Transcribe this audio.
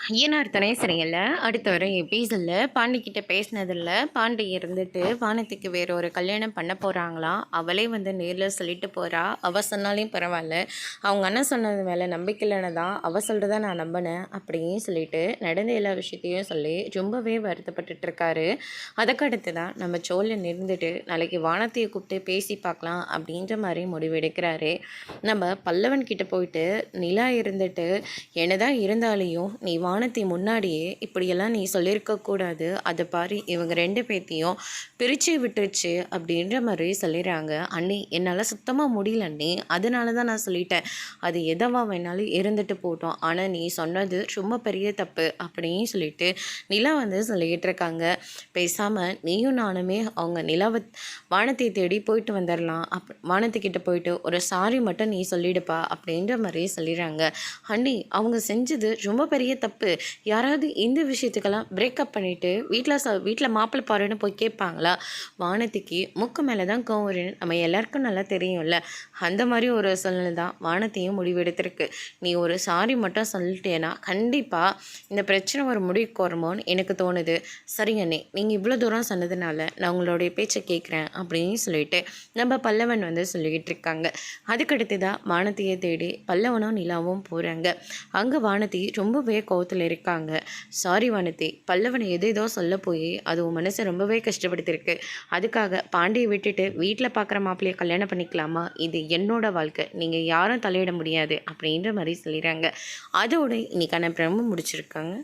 ஐயனார் துணை சரியில்ல. அடுத்த வர எபிசோடில் பாண்டிக்கிட்ட பேசினதில்ல. பாண்டி இருந்துட்டு வானத்துக்கு வேற ஒரு கல்யாணம் பண்ண போகிறாங்களாம். அவளே வந்து நேரில் சொல்லிட்டு போகிறா. அவள் சொன்னாலையும் பரவாயில்ல, அவங்க அண்ணன் சொன்னது மேலே நம்பிக்கை இல்லைன்னு தான் அவள் சொல்கிறத நான் நம்பினேன் அப்படின்னு சொல்லிட்டு நடந்த எல்லா விஷயத்தையும் சொல்லி ரொம்பவே வருத்தப்பட்டுட்டு இருக்காரு. அதுக்கடுத்து தான் நம்ம சோழன் இருந்துட்டு நாளைக்கு வானத்தையை கூப்பிட்டு பேசி பார்க்கலாம் அப்படின்ற மாதிரி முடிவெடுக்கிறாரு. நம்ம பல்லவன் கிட்ட போயிட்டு நிலா இருந்துட்டு என்னதான் இருந்தாலையும் நீ வானத்தை முன்னாடியே இப்படியெல்லாம் நீ சொல்லியிருக்கக்கூடாது, அதை பாரு இவங்க 2 பேர்த்தையும் பிரித்து விட்டுருச்சு அப்படின்ற மாதிரி சொல்லிடுறாங்க. அண்ணி என்னால் சுத்தமாக முடியல அண்ணி, அதனால தான் நான் சொல்லிட்டேன், அது எதவா வேணாலும் இருந்துட்டு போட்டோம், ஆனால் நீ சொன்னது ரொம்ப பெரிய தப்பு அப்படின்னு சொல்லிட்டு நிலா வந்து சொல்லிக்கிட்டு இருக்காங்க. பேசாமல் நீயும் நானுமே அவங்க நிலாவை வானத்தை தேடி போயிட்டு வந்துடலாம், வானத்துக்கிட்ட போயிட்டு ஒரு சாரி மட்டும் நீ சொல்லிடுப்பா அப்படின்ற மாதிரி சொல்லிடுறாங்க. அண்ணி அவங்க செஞ்சது ரொம்ப பெரிய தப்பு, யாராவது இந்த விஷயத்துக்கெல்லாம் பிரேக்கப் பண்ணிவிட்டு வீட்டில் மாப்பிள்ளை பாருன்னு போய் கேட்பாங்களா? வானத்துக்கு முக்கு மேலே தான் கோவம் வரும்னு நம்ம எல்லாருக்கும் நல்லா தெரியும்ல. அந்த மாதிரி ஒரு சூழ்நிலை தான் வானத்தையும் முடிவெடுத்திருக்கு. நீ ஒரு சாரி மட்டும் சொல்லிட்டேன்னா கண்டிப்பாக இந்த பிரச்சனை ஒரு முடிவுக்கு வருமோன்னு எனக்கு தோணுது. சரிங்கண்ணே, நீங்கள் இவ்வளோ தூரம் சொன்னதுனால நான் உங்களுடைய பேச்சை கேட்குறேன் அப்படின்னு சொல்லிட்டு நம்ம பல்லவன் வந்து சொல்லிக்கிட்டு இருக்காங்க. அதுக்கடுத்து தான் வானத்தையை தேடி பல்லவனும் நிலாவும் போகிறாங்க. அங்கே வானதி ரொம்பவே கோவத்தில் இருக்காங்க. சாரி வானதி, பல்லவனை ஏதோ சொல்ல போய் அது உன் மனசை ரொம்பவே கஷ்டப்படுத்திருக்கு. அதுக்காக பாண்டியை விட்டுட்டு வீட்டில் பார்க்குற மாப்பிள்ளையை கல்யாணம் பண்ணிக்கலாமா? இது என்னோட வாழ்க்கை, நீங்கள் யாரும் தலையிட முடியாது அப்படின்ற மாதிரி சொல்லிடுறாங்க. அதோடு இன்னைக்கான பிரம முடிச்சிருக்காங்க.